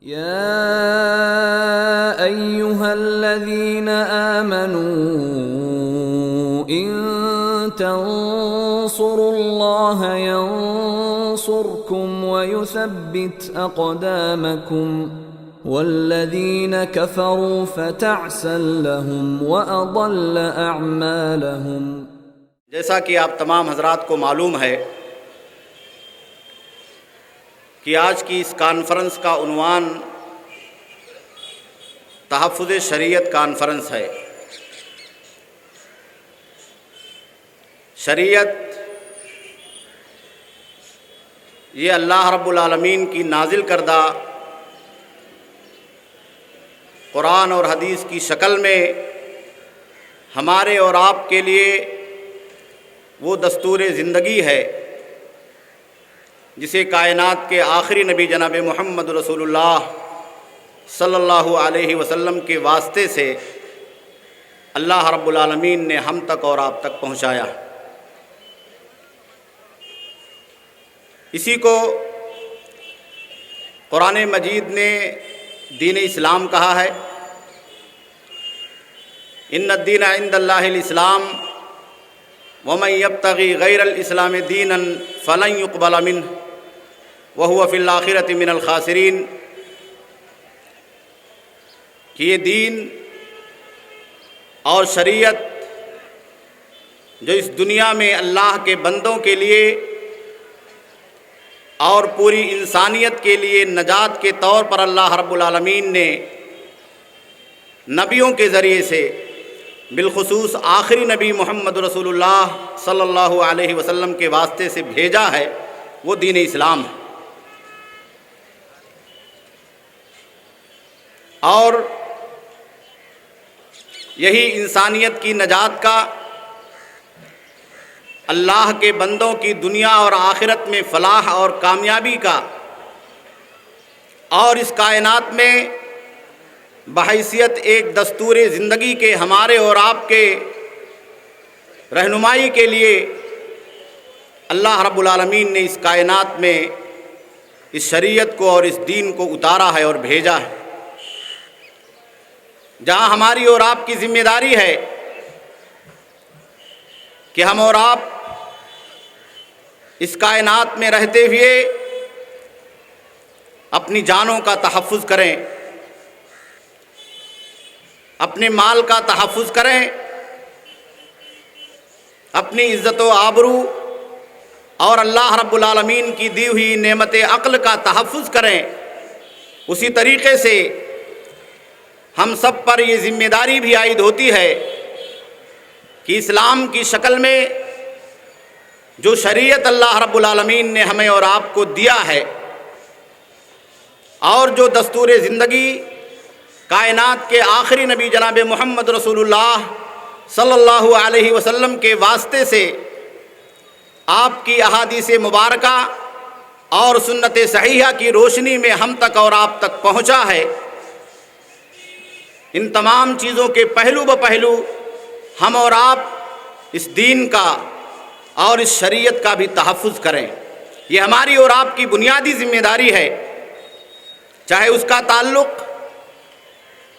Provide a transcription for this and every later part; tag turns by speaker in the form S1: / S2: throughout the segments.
S1: يا أيها الذين آمنوا إن تنصروا الله ينصركم ويثبت أقدامكم والذين كفروا فتعسا لهم وأضل أعمالهم۔
S2: جیسا کہ آپ تمام حضرات کو معلوم ہے کہ آج کی اس کانفرنس کا عنوان تحفظ شریعت کانفرنس ہے۔ شریعت یہ اللہ رب العالمین کی نازل کردہ قرآن اور حدیث کی شکل میں ہمارے اور آپ کے لیے وہ دستور زندگی ہے جسے کائنات کے آخری نبی جناب محمد رسول اللہ صلی اللہ علیہ وسلم کے واسطے سے اللہ رب العالمین نے ہم تک اور آپ تک پہنچایا۔ اسی کو قرآن مجید نے دین اسلام کہا ہے۔ ان الدین عند اللہ الاسلام ومن یبتغی غیر الاسلام دینا فلن یقبل منہ وہو فی الآخرۃ من الخاسرین، کہ یہ دین اور شریعت جو اس دنیا میں اللہ کے بندوں کے لیے اور پوری انسانیت کے لیے نجات کے طور پر اللہ رب العالمین نے نبیوں کے ذریعے سے بالخصوص آخری نبی محمد رسول اللہ صلی اللہ علیہ وسلم کے واسطے سے بھیجا ہے، وہ دین اسلام ہے۔ اور یہی انسانیت کی نجات کا، اللہ کے بندوں کی دنیا اور آخرت میں فلاح اور کامیابی کا، اور اس کائنات میں بحیثیت ایک دستور زندگی کے ہمارے اور آپ کے رہنمائی کے لیے اللہ رب العالمین نے اس کائنات میں اس شریعت کو اور اس دین کو اتارا ہے اور بھیجا ہے۔ جہاں ہماری اور آپ کی ذمہ داری ہے کہ ہم اور آپ اس کائنات میں رہتے ہوئے اپنی جانوں کا تحفظ کریں، اپنے مال کا تحفظ کریں، اپنی عزت و آبرو اور اللہ رب العالمین کی دی ہوئی نعمت عقل کا تحفظ کریں۔ اسی طریقے سے ہم سب پر یہ ذمہ داری بھی عائد ہوتی ہے کہ اسلام کی شکل میں جو شریعت اللہ رب العالمین نے ہمیں اور آپ کو دیا ہے، اور جو دستور زندگی کائنات کے آخری نبی جناب محمد رسول اللہ صلی اللہ علیہ وسلم کے واسطے سے آپ کی احادیث مبارکہ اور سنت صحیحہ کی روشنی میں ہم تک اور آپ تک پہنچا ہے، ان تمام چیزوں کے پہلو بپہلو ہم اور آپ اس دین کا اور اس شریعت کا بھی تحفظ کریں۔ یہ ہماری اور آپ کی بنیادی ذمہ داری ہے، چاہے اس کا تعلق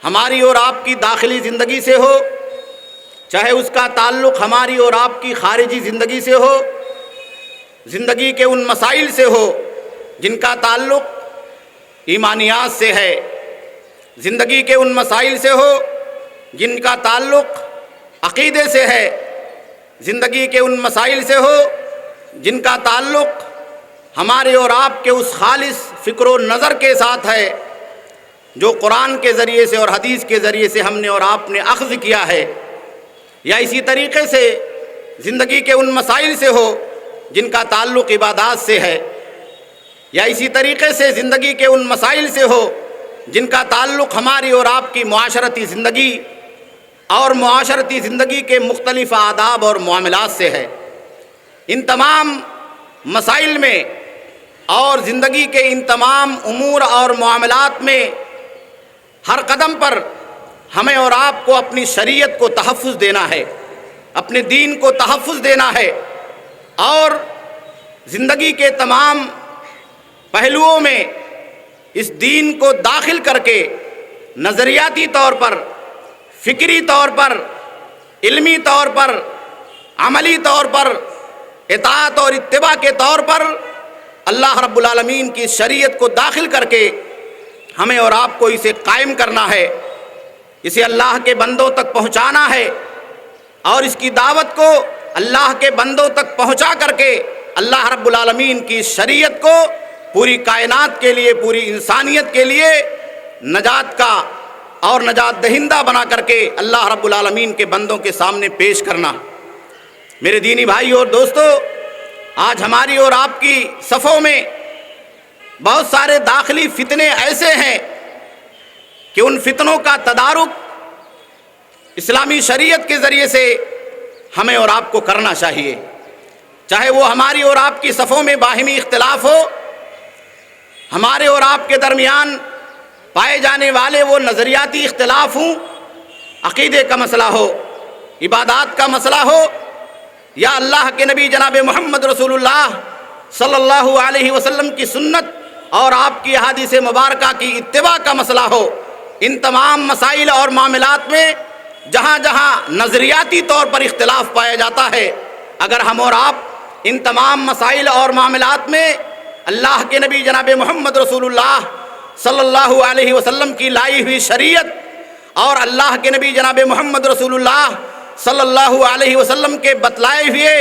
S2: ہماری اور آپ کی داخلی زندگی سے ہو، چاہے اس کا تعلق ہماری اور آپ کی خارجی زندگی سے ہو، زندگی کے ان مسائل سے ہو جن کا تعلق ایمانیات سے ہے، زندگی کے ان مسائل سے ہو جن کا تعلق عقیدے سے ہے، زندگی کے ان مسائل سے ہو جن کا تعلق ہمارے اور آپ کے اس خالص فکر و نظر کے ساتھ ہے جو قرآن کے ذریعے سے اور حدیث کے ذریعے سے ہم نے اور آپ نے اخذ کیا ہے، یا اسی طریقے سے زندگی کے ان مسائل سے ہو جن کا تعلق عبادات سے ہے، یا اسی طریقے سے زندگی کے ان مسائل سے ہو جن کا تعلق ہماری اور آپ کی معاشرتی زندگی اور معاشرتی زندگی کے مختلف آداب اور معاملات سے ہے۔ ان تمام مسائل میں اور زندگی کے ان تمام امور اور معاملات میں ہر قدم پر ہمیں اور آپ کو اپنی شریعت کو تحفظ دینا ہے، اپنے دین کو تحفظ دینا ہے، اور زندگی کے تمام پہلوؤں میں اس دین کو داخل کر کے نظریاتی طور پر، فکری طور پر، علمی طور پر، عملی طور پر، اطاعت اور اتباع کے طور پر اللہ رب العالمین کی شریعت کو داخل کر کے ہمیں اور آپ کو اسے قائم کرنا ہے، اسے اللہ کے بندوں تک پہنچانا ہے، اور اس کی دعوت کو اللہ کے بندوں تک پہنچا کر کے اللہ رب العالمین کی شریعت کو پوری کائنات کے لیے، پوری انسانیت کے لیے نجات کا اور نجات دہندہ بنا کر کے اللہ رب العالمین کے بندوں کے سامنے پیش کرنا۔ میرے دینی بھائی اور دوستو، آج ہماری اور آپ کی صفوں میں بہت سارے داخلی فتنے ایسے ہیں کہ ان فتنوں کا تدارک اسلامی شریعت کے ذریعے سے ہمیں اور آپ کو کرنا چاہیے، چاہے وہ ہماری اور آپ کی صفوں میں باہمی اختلاف ہو، ہمارے اور آپ کے درمیان پائے جانے والے وہ نظریاتی اختلاف ہوں، عقیدے کا مسئلہ ہو، عبادات کا مسئلہ ہو، یا اللہ کے نبی جناب محمد رسول اللہ صلی اللہ علیہ وسلم کی سنت اور آپ کی احادیث مبارکہ کی اتباع کا مسئلہ ہو۔ ان تمام مسائل اور معاملات میں جہاں جہاں نظریاتی طور پر اختلاف پایا جاتا ہے، اگر ہم اور آپ ان تمام مسائل اور معاملات میں اللہ کے نبی جناب محمد رسول اللہ صلی اللہ علیہ وسلم کی لائی ہوئی شریعت اور اللہ کے نبی جناب محمد رسول اللہ صلی اللہ علیہ وسلم کے بتلائے ہوئے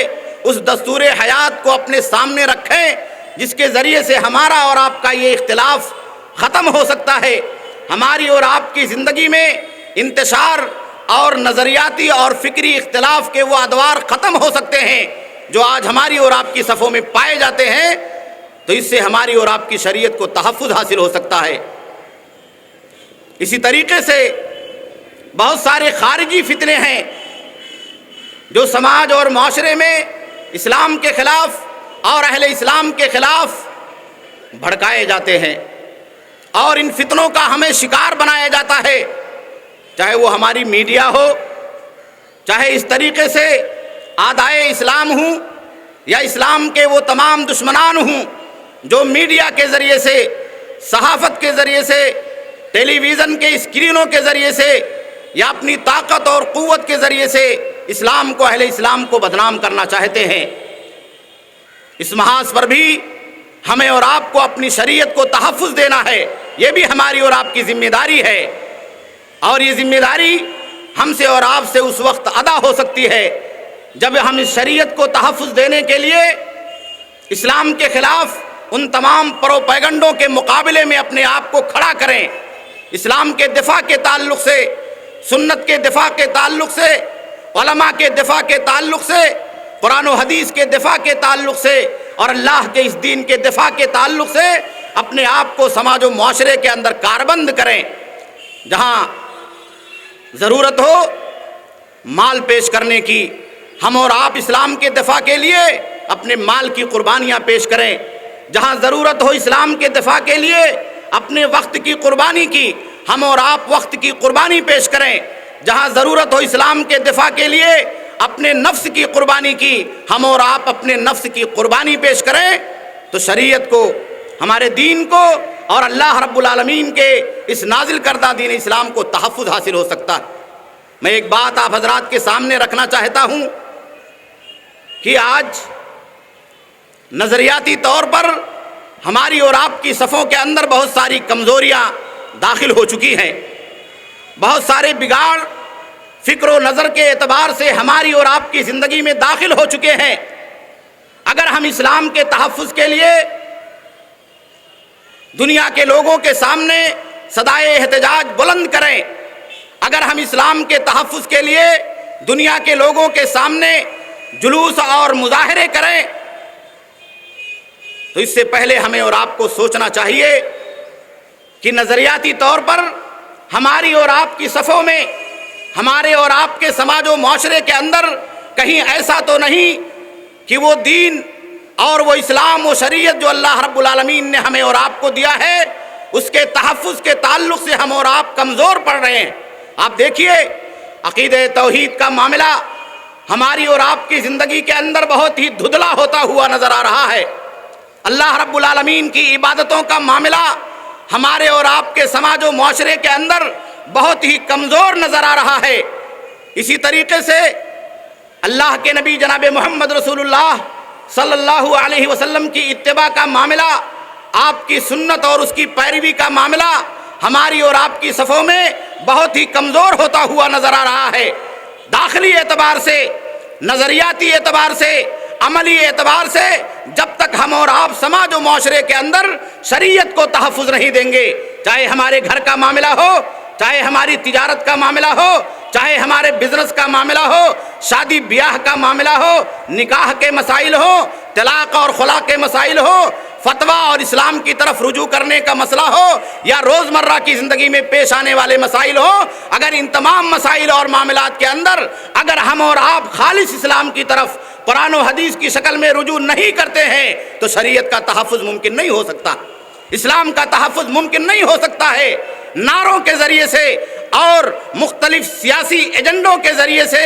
S2: اس دستور حیات کو اپنے سامنے رکھیں، جس کے ذریعے سے ہمارا اور آپ کا یہ اختلاف ختم ہو سکتا ہے، ہماری اور آپ کی زندگی میں انتشار اور نظریاتی اور فکری اختلاف کے وہ ادوار ختم ہو سکتے ہیں جو آج ہماری اور آپ کی صفوں میں پائے جاتے ہیں، تو اس سے ہماری اور آپ کی شریعت کو تحفظ حاصل ہو سکتا ہے۔ اسی طریقے سے بہت سارے خارجی فتنے ہیں جو سماج اور معاشرے میں اسلام کے خلاف اور اہل اسلام کے خلاف بھڑکائے جاتے ہیں، اور ان فتنوں کا ہمیں شکار بنایا جاتا ہے، چاہے وہ ہماری میڈیا ہو، چاہے اس طریقے سے اعدائے اسلام ہوں یا اسلام کے وہ تمام دشمنان ہوں جو میڈیا کے ذریعے سے، صحافت کے ذریعے سے، ٹیلی ویژن کے اسکرینوں کے ذریعے سے یا اپنی طاقت اور قوت کے ذریعے سے اسلام کو، اہل اسلام کو بدنام کرنا چاہتے ہیں۔ اس محاذ پر بھی ہمیں اور آپ کو اپنی شریعت کو تحفظ دینا ہے، یہ بھی ہماری اور آپ کی ذمہ داری ہے، اور یہ ذمہ داری ہم سے اور آپ سے اس وقت ادا ہو سکتی ہے جب ہم اس شریعت کو تحفظ دینے کے لیے اسلام کے خلاف ان تمام پروپیگنڈوں کے مقابلے میں اپنے آپ کو کھڑا کریں، اسلام کے دفاع کے تعلق سے، سنت کے دفاع کے تعلق سے، علماء کے دفاع کے تعلق سے، قرآن و حدیث کے دفاع کے تعلق سے، اور اللہ کے اس دین کے دفاع کے تعلق سے اپنے آپ کو سماج و معاشرے کے اندر کاربند کریں۔ جہاں ضرورت ہو مال پیش کرنے کی، ہم اور آپ اسلام کے دفاع کے لیے اپنے مال کی قربانیاں پیش کریں، جہاں ضرورت ہو اسلام کے دفاع کے لیے اپنے وقت کی قربانی کی، ہم اور آپ وقت کی قربانی پیش کریں، جہاں ضرورت ہو اسلام کے دفاع کے لیے اپنے نفس کی قربانی کی، ہم اور آپ اپنے نفس کی قربانی پیش کریں، تو شریعت کو، ہمارے دین کو اور اللہ رب العالمین کے اس نازل کردہ دین اسلام کو تحفظ حاصل ہو سکتا ہے۔ میں ایک بات آپ حضرات کے سامنے رکھنا چاہتا ہوں کہ آج نظریاتی طور پر ہماری اور آپ کی صفوں کے اندر بہت ساری کمزوریاں داخل ہو چکی ہیں، بہت سارے بگاڑ فکر و نظر کے اعتبار سے ہماری اور آپ کی زندگی میں داخل ہو چکے ہیں۔ اگر ہم اسلام کے تحفظ کے لیے دنیا کے لوگوں کے سامنے صدائے احتجاج بلند کریں، اگر ہم اسلام کے تحفظ کے لیے دنیا کے لوگوں کے سامنے جلوس اور مظاہرے کریں، تو اس سے پہلے ہمیں اور آپ کو سوچنا چاہیے کہ نظریاتی طور پر ہماری اور آپ کی صفوں میں، ہمارے اور آپ کے سماج و معاشرے کے اندر کہیں ایسا تو نہیں کہ وہ دین اور وہ اسلام و شریعت جو اللہ رب العالمین نے ہمیں اور آپ کو دیا ہے اس کے تحفظ کے تعلق سے ہم اور آپ کمزور پڑ رہے ہیں۔ آپ دیکھیے عقیدہ توحید کا معاملہ ہماری اور آپ کی زندگی کے اندر بہت ہی دھندلا ہوتا ہوا نظر آ رہا ہے۔ اللہ رب العالمین کی عبادتوں کا معاملہ ہمارے اور آپ کے سماج و معاشرے کے اندر بہت ہی کمزور نظر آ رہا ہے۔ اسی طریقے سے اللہ کے نبی جناب محمد رسول اللہ صلی اللہ علیہ وسلم کی اتباع کا معاملہ، آپ کی سنت اور اس کی پیروی کا معاملہ ہماری اور آپ کی صفوں میں بہت ہی کمزور ہوتا ہوا نظر آ رہا ہے۔ داخلی اعتبار سے، نظریاتی اعتبار سے، عملی اعتبار سے جب تک ہم اور آپ سماج و معاشرے کے اندر شریعت کو تحفظ نہیں دیں گے، چاہے ہمارے گھر کا معاملہ ہو، چاہے ہماری تجارت کا معاملہ ہو، چاہے ہمارے بزنس کا معاملہ ہو، شادی بیاہ کا معاملہ ہو، نکاح کے مسائل ہو، طلاق اور خلا کے مسائل ہو، فتویٰ اور اسلام کی طرف رجوع کرنے کا مسئلہ ہو، یا روزمرہ کی زندگی میں پیش آنے والے مسائل ہو، اگر ان تمام مسائل اور معاملات کے اندر اگر ہم اور آپ خالص اسلام کی طرف قرآن و حدیث کی شکل میں رجوع نہیں کرتے ہیں تو شریعت کا تحفظ ممکن نہیں ہو سکتا، اسلام کا تحفظ ممکن نہیں ہو سکتا ہے۔ نعروں کے ذریعے سے اور مختلف سیاسی ایجنڈوں کے ذریعے سے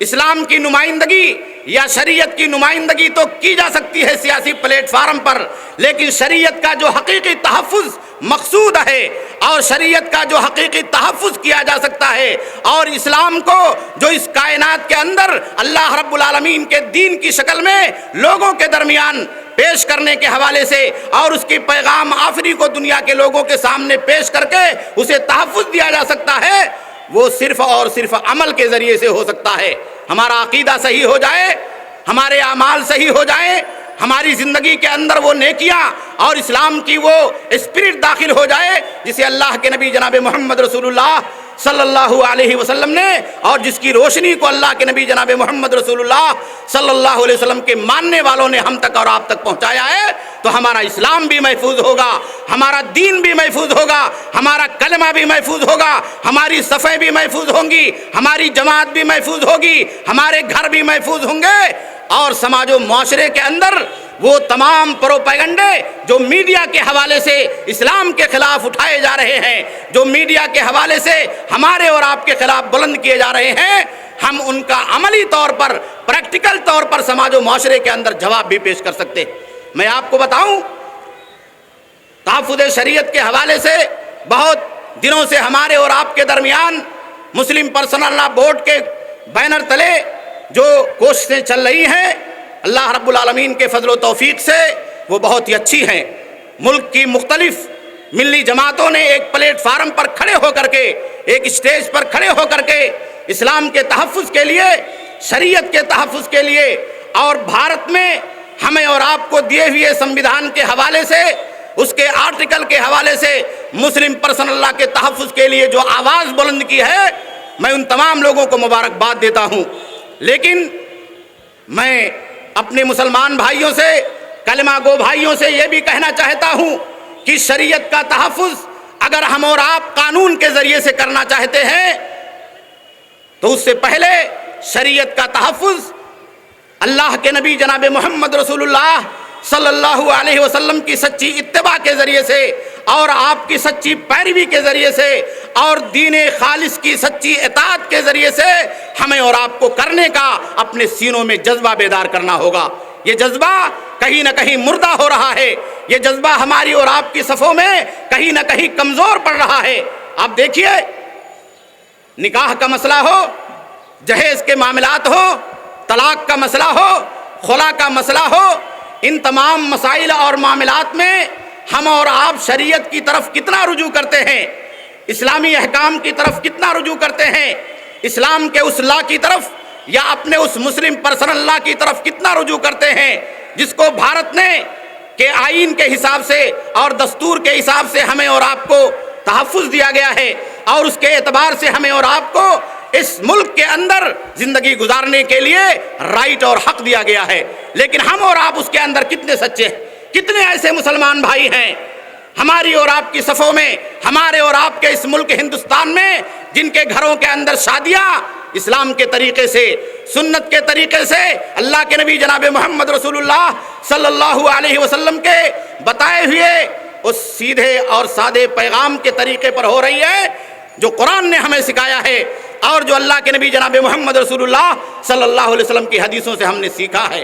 S2: اسلام کی نمائندگی یا شریعت کی نمائندگی تو کی جا سکتی ہے سیاسی پلیٹ فارم پر، لیکن شریعت کا جو حقیقی تحفظ مقصود ہے اور شریعت کا جو حقیقی تحفظ کیا جا سکتا ہے اور اسلام کو جو اس کائنات کے اندر اللہ رب العالمین کے دین کی شکل میں لوگوں کے درمیان پیش کرنے کے حوالے سے اور اس کی پیغام آفری کو دنیا کے لوگوں کے سامنے پیش کر کے اسے تحفظ دیا جا سکتا ہے، وہ صرف اور صرف عمل کے ذریعے سے ہو سکتا ہے۔ ہمارا عقیدہ صحیح ہو جائے، ہمارے اعمال صحیح ہو جائیں، ہماری زندگی کے اندر وہ نیکیاں اور اسلام کی وہ اسپرٹ داخل ہو جائے جسے اللہ کے نبی جناب محمد رسول اللہ صلی اللہ علیہ وسلم نے اور جس کی روشنی کو اللہ کے نبی جناب محمد رسول اللہ صلی اللہ علیہ وسلم کے ماننے والوں نے ہم تک اور آپ تک پہنچایا ہے، تو ہمارا اسلام بھی محفوظ ہوگا، ہمارا دین بھی محفوظ ہوگا، ہمارا کلمہ بھی محفوظ ہوگا، ہماری صفیں بھی محفوظ ہوں گی، ہماری جماعت بھی محفوظ ہوگی، ہمارے گھر بھی محفوظ ہوں گے، اور سماج و معاشرے کے اندر وہ تمام پروپیگنڈے جو میڈیا کے حوالے سے اسلام کے خلاف اٹھائے جا رہے ہیں، جو میڈیا کے حوالے سے ہمارے اور آپ کے خلاف بلند کیے جا رہے ہیں، ہم ان کا عملی طور پر، پریکٹیکل طور پر سماج و معاشرے کے اندر جواب بھی پیش کر سکتے۔ میں آپ کو بتاؤں، تحفظ شریعت کے حوالے سے بہت دنوں سے ہمارے اور آپ کے درمیان مسلم پرسنل لا بورڈ کے بینر تلے جو کوششیں چل رہی ہیں، اللہ رب العالمین کے فضل و توفیق سے وہ بہت ہی اچھی ہیں۔ ملک کی مختلف ملی جماعتوں نے ایک پلیٹ فارم پر کھڑے ہو کر کے، ایک اسٹیج پر کھڑے ہو کر کے اسلام کے تحفظ کے لیے، شریعت کے تحفظ کے لیے اور بھارت میں ہمیں اور آپ کو دیے ہوئے سمویدھان کے حوالے سے، اس کے آرٹیکل کے حوالے سے مسلم پرسنل لا کے تحفظ کے لیے جو آواز بلند کی ہے، میں ان تمام لوگوں کو مبارکباد دیتا ہوں۔ لیکن میں اپنے مسلمان بھائیوں سے، کلمہ گو بھائیوں سے یہ بھی کہنا چاہتا ہوں کہ شریعت کا تحفظ اگر ہم اور آپ قانون کے ذریعے سے کرنا چاہتے ہیں تو اس سے پہلے شریعت کا تحفظ اللہ کے نبی جناب محمد رسول اللہ صلی اللہ علیہ وسلم کی سچی اتباع کے ذریعے سے اور آپ کی سچی پیروی کے ذریعے سے اور دین خالص کی سچی اطاعت کے ذریعے سے ہمیں اور آپ کو کرنے کا اپنے سینوں میں جذبہ بیدار کرنا ہوگا۔ یہ جذبہ کہیں نہ کہیں مردہ ہو رہا ہے، یہ جذبہ ہماری اور آپ کی صفوں میں کہیں نہ کہیں کمزور پڑ رہا ہے۔ آپ دیکھیے، نکاح کا مسئلہ ہو، جہیز کے معاملات ہو، طلاق کا مسئلہ ہو، خلا کا مسئلہ ہو، ان تمام مسائل اور معاملات میں ہم اور آپ شریعت کی طرف کتنا رجوع کرتے ہیں، اسلامی احکام کی طرف کتنا رجوع کرتے ہیں، اسلام کے اس لا کی طرف یا اپنے اس مسلم پرسنل لا کی طرف کتنا رجوع کرتے ہیں جس کو بھارت نے کے آئین کے حساب سے اور دستور کے حساب سے ہمیں اور آپ کو تحفظ دیا گیا ہے اور اس کے اعتبار سے ہمیں اور آپ کو اس ملک کے اندر زندگی گزارنے کے لیے رائٹ اور حق دیا گیا ہے۔ لیکن ہم اور آپ اس کے اندر کتنے سچے ہیں، کتنے ایسے مسلمان بھائی ہیں ہماری اور آپ کی صفوں میں، ہمارے اور آپ کے اس ملک ہندوستان میں، جن کے گھروں کے اندر شادیاں اسلام کے طریقے سے، سنت کے طریقے سے، اللہ کے نبی جناب محمد رسول اللہ صلی اللہ علیہ وسلم کے بتائے ہوئے اس سیدھے اور سادے پیغام کے طریقے پر ہو رہی ہے جو قرآن نے ہمیں سکھایا ہے اور جو اللہ کے نبی جناب محمد رسول اللہ صلی اللہ علیہ وسلم کی حدیثوں سے ہم نے سیکھا ہے۔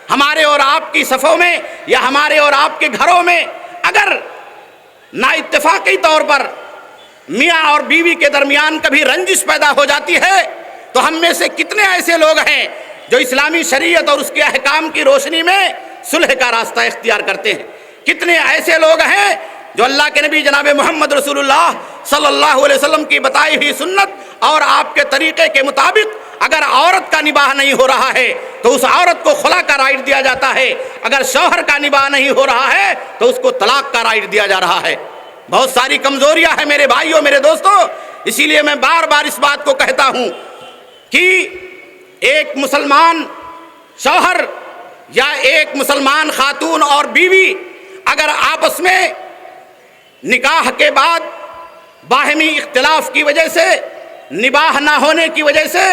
S2: ہمارے اور آپ کی صفوں میں یا ہمارے اور آپ کے گھروں میں اگر نا اتفاقی طور پر میاں اور بیوی کے درمیان کبھی رنجش پیدا ہو جاتی ہے تو ہم میں سے کتنے ایسے لوگ ہیں جو اسلامی شریعت اور اس کے احکام کی روشنی میں صلح کا راستہ اختیار کرتے ہیں؟ کتنے ایسے لوگ ہیں جو اللہ کے نبی جناب محمد رسول اللہ صلی اللہ علیہ وسلم کی بتائی ہوئی سنت اور آپ کے طریقے کے مطابق اگر عورت کا نباہ نہیں ہو رہا ہے تو اس عورت کو خلا کا رائٹ دیا جاتا ہے، اگر شوہر کا نباہ نہیں ہو رہا ہے تو اس کو طلاق کا رائٹ دیا جا رہا ہے۔ بہت ساری کمزوریاں ہیں میرے بھائیوں، میرے دوستوں، اسی لیے میں بار بار اس بات کو کہتا ہوں کہ ایک مسلمان شوہر یا ایک مسلمان خاتون اور بیوی اگر آپس میں نکاح کے بعد باہمی اختلاف کی وجہ سے، نباہ نہ ہونے کی وجہ سے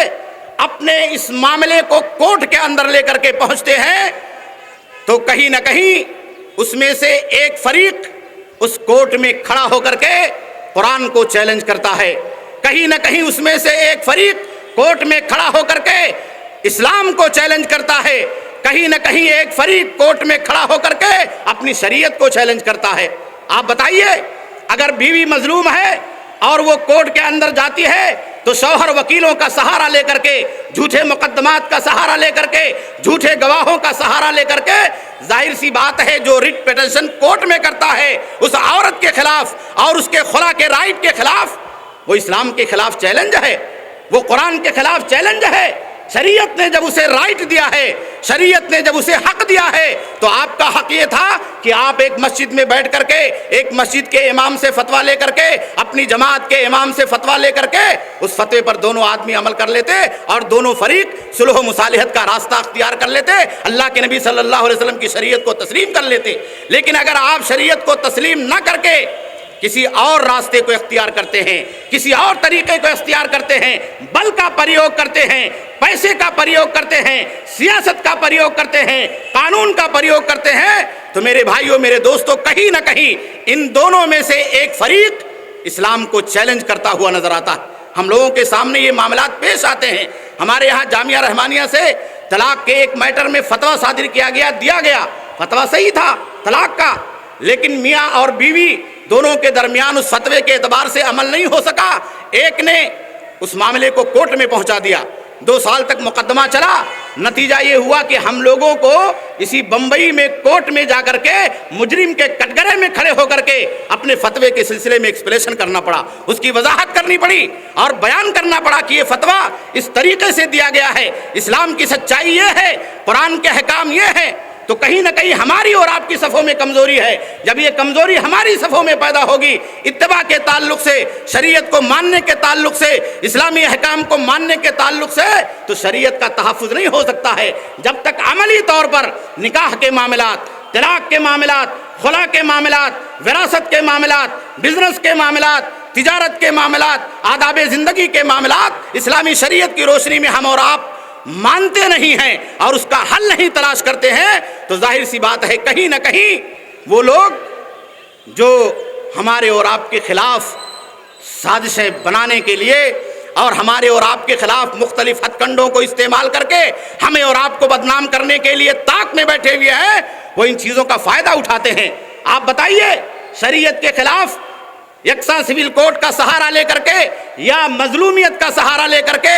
S2: اپنے اس معاملے کو کورٹ کے اندر لے کر کے پہنچتے ہیں تو کہیں نہ کہیں اس میں سے ایک فریق اس کورٹ میں کھڑا ہو کر کے قرآن کو چیلنج کرتا ہے، کہیں نہ کہیں اس میں سے ایک فریق کورٹ میں کھڑا ہو کر کے اسلام کو چیلنج کرتا ہے، کہیں نہ کہیں ایک فریق کورٹ میں کھڑا ہو کر کے اپنی شریعت کو چیلنج کرتا ہے۔ آپ بتائیے، اگر بیوی مظلوم ہے اور وہ کورٹ کے اندر جاتی ہے تو شوہر وکیلوں کا سہارا لے کر کے، جھوٹے مقدمات کا سہارا لے کر کے، جھوٹے گواہوں کا سہارا لے کر کے، ظاہر سی بات ہے جو ریٹ پیٹیشن کورٹ میں کرتا ہے اس عورت کے خلاف اور اس کے خلا کے رائٹ کے خلاف، وہ اسلام کے خلاف چیلنج ہے، وہ قرآن کے خلاف چیلنج ہے۔ شریعت نے جب اسے رائٹ دیا ہے، شریعت نے جب اسے حق دیا ہے تو آپ کا حق یہ تھا کہ آپ ایک مسجد میں بیٹھ کر کے، ایک مسجد کے امام سے فتویٰ لے کر کے، اپنی جماعت کے امام سے فتویٰ لے کر کے اس فتوے پر دونوں آدمی عمل کر لیتے اور دونوں فریق صلح و مصالحت کا راستہ اختیار کر لیتے، اللہ کے نبی صلی اللہ علیہ وسلم کی شریعت کو تسلیم کر لیتے۔ لیکن اگر آپ شریعت کو تسلیم نہ کر کے کسی اور راستے کو اختیار کرتے ہیں، کسی اور طریقے کو اختیار کرتے ہیں، بل کا پریوگ کرتے ہیں، پیسے کا پریوگ کرتے ہیں، سیاست کا پریوگ کرتے ہیں، قانون کا پریوگ کرتے ہیں، تو میرے بھائیوں، میرے دوستوں، کہیں نہ کہیں ان دونوں میں سے ایک فریق اسلام کو چیلنج کرتا ہوا نظر آتا ہے۔ ہم لوگوں کے سامنے یہ معاملات پیش آتے ہیں۔ ہمارے یہاں جامعہ رحمانیہ سے طلاق کے ایک میٹر میں فتویٰ صادر کیا گیا، دیا گیا، فتویٰ صحیح تھا طلاق کا، لیکن میاں اور بیوی دونوں کے درمیان اس فتوے کے اعتبار سے عمل نہیں ہو سکا۔ ایک نے اس معاملے کو کورٹ میں پہنچا دیا، 2 سال تک مقدمہ چلا، نتیجہ یہ ہوا کہ ہم لوگوں کو اسی بمبئی میں کورٹ میں جا کر کے مجرم کے کٹگرے میں کھڑے ہو کر کے اپنے فتوے کے سلسلے میں ایکسپلیشن کرنا پڑا، اس کی وضاحت کرنی پڑی اور بیان کرنا پڑا کہ یہ فتویٰ اس طریقے سے دیا گیا ہے، اسلام کی سچائی یہ ہے، قرآن کے احکام یہ ہے۔ تو کہیں نہ کہیں ہماری اور آپ کی صفوں میں کمزوری ہے۔ جب یہ کمزوری ہماری صفوں میں پیدا ہوگی، اتباع کے تعلق سے، شریعت کو ماننے کے تعلق سے، اسلامی احکام کو ماننے کے تعلق سے، تو شریعت کا تحفظ نہیں ہو سکتا ہے جب تک عملی طور پر نکاح کے معاملات، طلاق کے معاملات، خلا کے معاملات، وراثت کے معاملات، بزنس کے معاملات، تجارت کے معاملات، آداب زندگی کے معاملات اسلامی شریعت کی روشنی میں ہم اور آپ مانتے نہیں ہیں اور اس کا حل نہیں تلاش کرتے ہیں، تو ظاہر سی بات ہے کہیں نہ کہیں وہ لوگ جو ہمارے اور آپ کے خلاف سازشیں بنانے کے لیے اور ہمارے اور آپ کے خلاف مختلف ہتھ کنڈوں کو استعمال کر کے ہمیں اور آپ کو بدنام کرنے کے لیے طاق میں بیٹھے ہوئے ہیں، وہ ان چیزوں کا فائدہ اٹھاتے ہیں۔ آپ بتائیے، شریعت کے خلاف یکساں سول کورٹ کا سہارا لے کر کے یا مظلومیت کا سہارا لے کر کے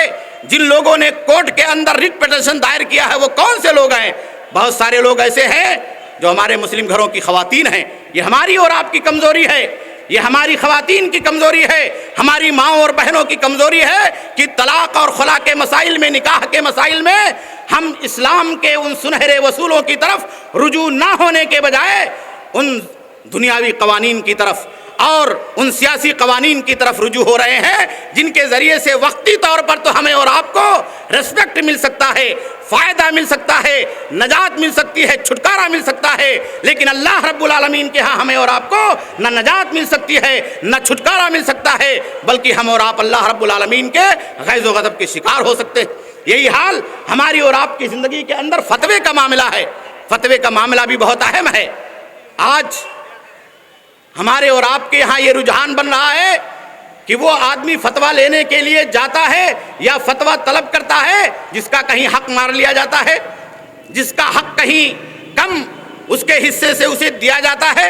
S2: جن لوگوں نے کورٹ کے اندر ریٹ پیٹیشن دائر کیا ہے وہ کون سے لوگ ہیں؟ بہت سارے لوگ ایسے ہیں جو ہمارے مسلم گھروں کی خواتین ہیں۔ یہ ہماری اور آپ کی کمزوری ہے، یہ ہماری خواتین کی کمزوری ہے، ہماری ماؤں اور بہنوں کی کمزوری ہے کہ طلاق اور خلا کے مسائل میں، نکاح کے مسائل میں ہم اسلام کے ان سنہرے اصولوں کی طرف رجوع نہ ہونے کے بجائے ان دنیاوی قوانین کی طرف اور ان سیاسی قوانین کی طرف رجوع ہو رہے ہیں جن کے ذریعے سے وقتی طور پر تو ہمیں اور آپ کو ریسپیکٹ مل سکتا ہے، فائدہ مل سکتا ہے، نجات مل سکتی ہے، چھٹکارا مل سکتا ہے، لیکن اللہ رب العالمین کے ہاں ہمیں اور آپ کو نہ نجات مل سکتی ہے، نہ چھٹکارا مل سکتا ہے، بلکہ ہم اور آپ اللہ رب العالمین کے غیظ و غضب کے شکار ہو سکتے ہیں۔ یہی حال ہماری اور آپ کی زندگی کے اندر فتوے کا معاملہ ہے۔ فتوے کا معاملہ بھی بہت اہم ہے۔ آج ہمارے اور آپ کے یہاں یہ رجحان بن رہا ہے کہ وہ آدمی فتویٰ لینے کے لیے جاتا ہے یا فتویٰ طلب کرتا ہے جس کا کہیں حق مار لیا جاتا ہے، جس کا حق کہیں کم اس کے حصے سے اسے دیا جاتا ہے،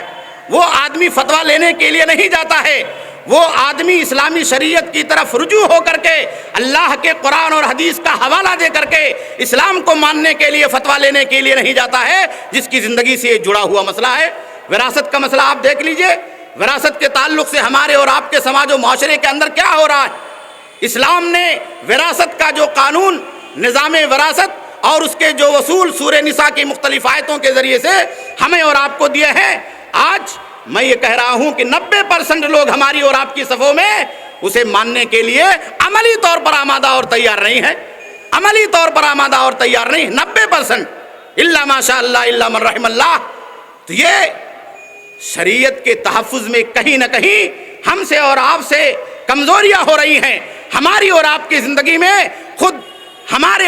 S2: وہ آدمی فتویٰ لینے کے لیے نہیں جاتا ہے، وہ آدمی اسلامی شریعت کی طرف رجوع ہو کر کے اللہ کے قرآن اور حدیث کا حوالہ دے کر کے اسلام کو ماننے کے لیے فتویٰ لینے کے لیے نہیں جاتا ہے، جس کی زندگی سے یہ جڑا ہوا مسئلہ ہے۔ وراثت کا مسئلہ آپ دیکھ لیجئے، وراثت کے تعلق سے ہمارے اور آپ کے سماج و معاشرے کے اندر کیا ہو رہا ہے۔ اسلام نے وراثت کا جو قانون، نظام وراثت اور اس کے جو اصول سورہ نساء کی مختلف آیتوں کے ذریعے سے ہمیں اور آپ کو دیے ہیں، آج میں یہ کہہ رہا ہوں کہ 90% لوگ ہماری اور آپ کی صفوں میں اسے ماننے کے لیے عملی طور پر آمادہ اور تیار نہیں ہے، عملی طور پر آمادہ اور تیار نہیں، 90%، الا ماشاء اللہ الا من رحم اللہ۔ تو یہ شریعت کے تحفظ میں کہیں نہ کہیں ہم سے اور آپ سے کمزوریاں ہو رہی ہیں۔ ہماری اور آپ کی زندگی میں خود ہمارے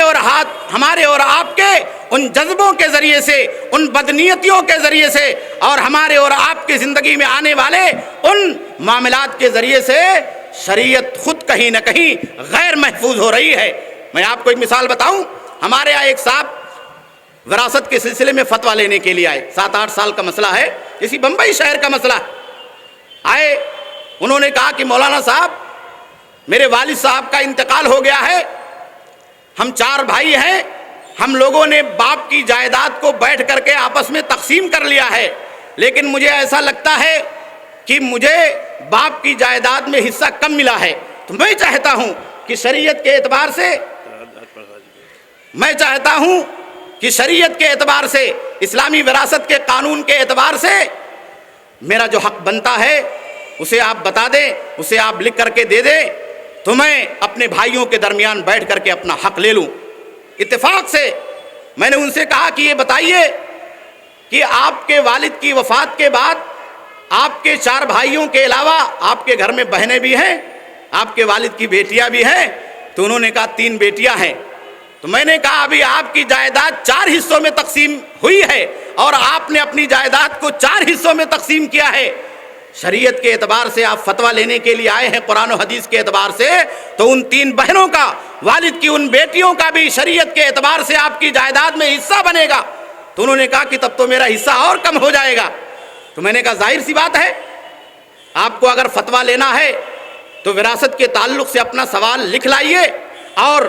S2: اور آپ کے ان جذبوں کے ذریعے سے، ان بدنیتیوں کے ذریعے سے اور ہمارے اور آپ کی زندگی میں آنے والے ان معاملات کے ذریعے سے شریعت خود کہیں نہ کہیں غیر محفوظ ہو رہی ہے۔ میں آپ کو ایک مثال بتاؤں، ہمارے یہاں ایک صاحب وراثت کے سلسلے میں فتویٰ لینے کے لیے آئے، 7-8 سال کا مسئلہ ہے، اسی بمبئی شہر کا مسئلہ آئے۔ انہوں نے کہا کہ مولانا صاحب، میرے والد صاحب کا انتقال ہو گیا ہے، ہم 4 بھائی ہیں، ہم لوگوں نے باپ کی جائیداد کو بیٹھ کر کے آپس میں تقسیم کر لیا ہے، لیکن مجھے ایسا لگتا ہے کہ مجھے باپ کی جائیداد میں حصہ کم ملا ہے، تو میں چاہتا ہوں کہ شریعت کے اعتبار سے اسلامی وراثت کے قانون کے اعتبار سے میرا جو حق بنتا ہے اسے آپ بتا دیں، اسے آپ لکھ کر کے دے دیں، تو میں اپنے بھائیوں کے درمیان بیٹھ کر کے اپنا حق لے لوں۔ اتفاق سے میں نے ان سے کہا کہ یہ بتائیے کہ آپ کے والد کی وفات کے بعد آپ کے 4 بھائیوں کے علاوہ آپ کے گھر میں بہنیں بھی ہیں، آپ کے والد کی بیٹیاں بھی ہیں؟ تو انہوں نے کہا 3 بیٹیاں ہیں۔ تو میں نے کہا ابھی آپ کی جائیداد 4 حصوں میں تقسیم ہوئی ہے اور آپ نے اپنی جائیداد کو 4 حصوں میں تقسیم کیا ہے، شریعت کے اعتبار سے آپ فتویٰ لینے کے لیے آئے ہیں قرآن و حدیث کے اعتبار سے، تو ان 3 بہنوں کا، والد کی ان بیٹیوں کا بھی شریعت کے اعتبار سے آپ کی جائیداد میں حصہ بنے گا۔ تو انہوں نے کہا کہ تب تو میرا حصہ اور کم ہو جائے گا۔ تو میں نے کہا ظاہر سی بات ہے، آپ کو اگر فتویٰ لینا ہے تو وراثت کے تعلق سے اپنا سوال لکھ لائیے، اور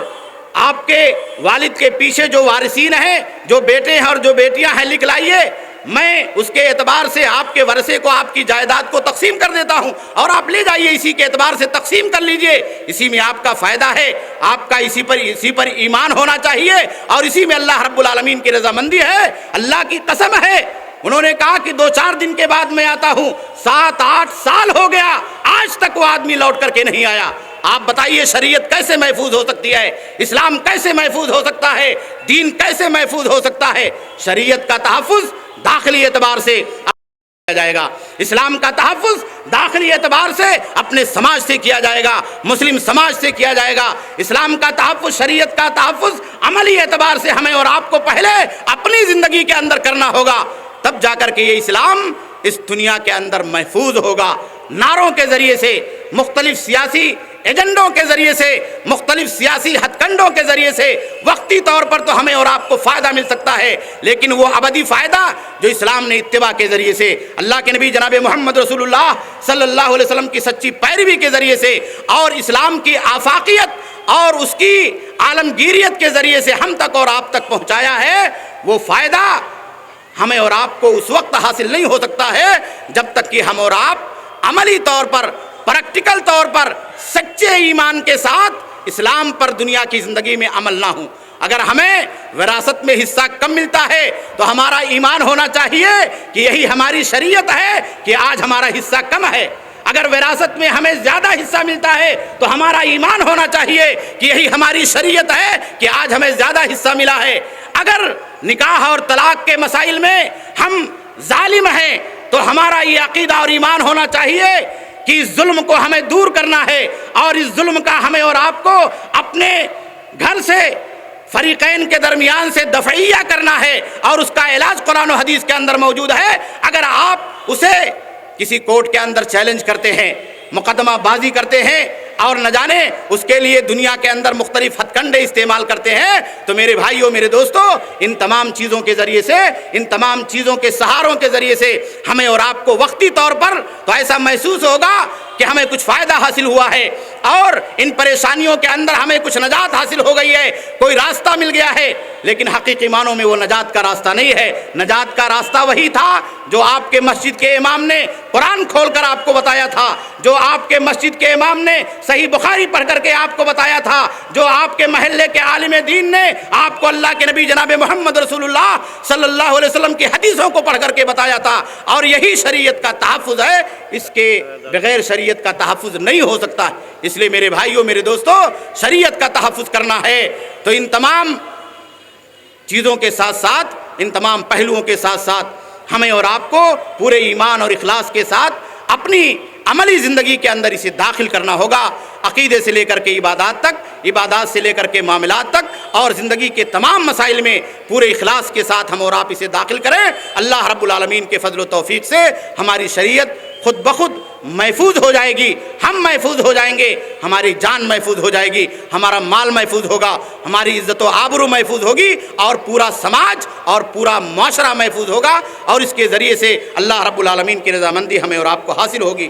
S2: آپ کے والد کے پیچھے جو وارثین ہیں، جو بیٹے ہیں اور جو بیٹیاں ہیں، لکھ لائیے، میں اس کے اعتبار سے آپ کے ورثے کو، آپ کی جائیداد کو تقسیم کر دیتا ہوں، اور آپ لے جائیے، اسی کے اعتبار سے تقسیم کر لیجئے، اسی میں آپ کا فائدہ ہے، آپ کا اسی پر ایمان ہونا چاہیے، اور اسی میں اللہ رب العالمین کی رضامندی ہے۔ اللہ کی قسم ہے، انہوں نے کہا کہ 2-4 دن کے بعد میں آتا ہوں، 7-8 سال ہو گیا، آج تک وہ آدمی لوٹ کر کے نہیں آیا۔ آپ بتائیے شریعت کیسے محفوظ ہو سکتی ہے؟ اسلام کیسے محفوظ ہو سکتا ہے؟ دین کیسے محفوظ ہو سکتا ہے؟ شریعت کا تحفظ داخلی اعتبار سے کیا جائے گا، اسلام کا تحفظ داخلی اعتبار سے اپنے سماج سے کیا جائے گا، مسلم سماج سے کیا جائے گا۔ اسلام کا تحفظ، شریعت کا تحفظ عملی اعتبار سے ہمیں اور آپ کو پہلے اپنی زندگی کے اندر کرنا ہوگا، تب جا کر کے یہ اسلام اس دنیا کے اندر محفوظ ہوگا۔ نعروں کے ذریعے سے، مختلف سیاسی ایجنڈوں کے ذریعے سے، مختلف سیاسی ہتھ کنڈوں کے ذریعے سے وقتی طور پر تو ہمیں اور آپ کو فائدہ مل سکتا ہے، لیکن وہ ابدی فائدہ جو اسلام نے اتباع کے ذریعے سے، اللہ کے نبی جناب محمد رسول اللہ صلی اللہ علیہ وسلم کی سچی پیروی کے ذریعے سے، اور اسلام کی آفاقیت اور اس کی عالمگیریت کے ذریعے سے ہم تک اور آپ تک پہنچایا ہے، وہ فائدہ ہمیں اور آپ کو اس وقت حاصل نہیں ہو سکتا ہے جب تک کہ ہم اور آپ عملی طور پر، پریکٹیکل طور پر، سچے ایمان کے ساتھ اسلام پر دنیا کی زندگی میں عمل نہ ہوں۔ اگر ہمیں وراثت میں حصہ کم ملتا ہے تو ہمارا ایمان ہونا چاہیے کہ یہی ہماری شریعت ہے کہ آج ہمارا حصہ کم ہے۔ اگر وراثت میں ہمیں زیادہ حصہ ملتا ہے تو ہمارا ایمان ہونا چاہیے کہ یہی ہماری شریعت ہے کہ آج ہمیں زیادہ حصہ ملا ہے۔ اگر نکاح اور طلاق کے مسائل میں ہم ظالم ہیں تو ہمارا یہ عقیدہ اور ایمان ہونا چاہیے کہ اس ظلم کو ہمیں دور کرنا ہے، اور اس ظلم کا ہمیں اور آپ کو اپنے گھر سے، فریقین کے درمیان سے دفعیہ کرنا ہے، اور اس کا علاج قرآن و حدیث کے اندر موجود ہے۔ اگر آپ اسے کسی کورٹ کے اندر چیلنج کرتے ہیں، مقدمہ بازی کرتے ہیں، اور نہ جانے اس کے لیے دنیا کے اندر مختلف ہتھ کنڈے استعمال کرتے ہیں، تو میرے بھائیوں میرے دوستوں، ان تمام چیزوں کے ذریعے سے، ان تمام چیزوں کے سہاروں کے ذریعے سے ہمیں اور آپ کو وقتی طور پر تو ایسا محسوس ہوگا کہ ہمیں کچھ فائدہ حاصل ہوا ہے، اور ان پریشانیوں کے اندر ہمیں کچھ نجات حاصل ہو گئی ہے، کوئی راستہ مل گیا ہے، لیکن حقیقی معنوں میں وہ نجات کا راستہ نہیں ہے۔ نجات کا راستہ وہی تھا جو آپ کے مسجد کے امام نے قرآن کھول کر آپ کو بتایا تھا، جو آپ کے مسجد کے امام نے صحیح بخاری پڑھ کر کے آپ کو بتایا تھا، جو آپ کے محلے کے عالم دین نے آپ کو اللہ کے نبی جناب محمد رسول اللہ صلی اللہ علیہ وسلم کی حدیثوں کو پڑھ کر کے بتایا تھا، اور یہی شریعت کا تحفظ ہے، اس کے بغیر شریعت کا تحفظ نہیں ہو سکتا۔ اس لیے میرے بھائیوں میرے دوستوں، شریعت کا تحفظ کرنا ہے تو ان تمام چیزوں کے ساتھ ساتھ، ان تمام پہلوؤں کے ساتھ ساتھ ہمیں اور آپ کو پورے ایمان اور اخلاص کے ساتھ اپنی عملی زندگی کے اندر اسے داخل کرنا ہوگا، عقیدے سے لے کر کے عبادات تک، عبادات سے لے کر کے معاملات تک، اور زندگی کے تمام مسائل میں پورے اخلاص کے ساتھ ہم اور آپ اسے داخل کریں۔ اللہ رب العالمین کے فضل و توفیق سے ہماری شریعت خود بخود محفوظ ہو جائے گی، ہم محفوظ ہو جائیں گے، ہماری جان محفوظ ہو جائے گی، ہمارا مال محفوظ ہوگا، ہماری عزت و آبرو محفوظ ہوگی، اور پورا سماج اور پورا معاشرہ محفوظ ہوگا، اور اس کے ذریعے سے اللہ رب العالمین کی رضامندی ہمیں اور آپ کو حاصل ہوگی۔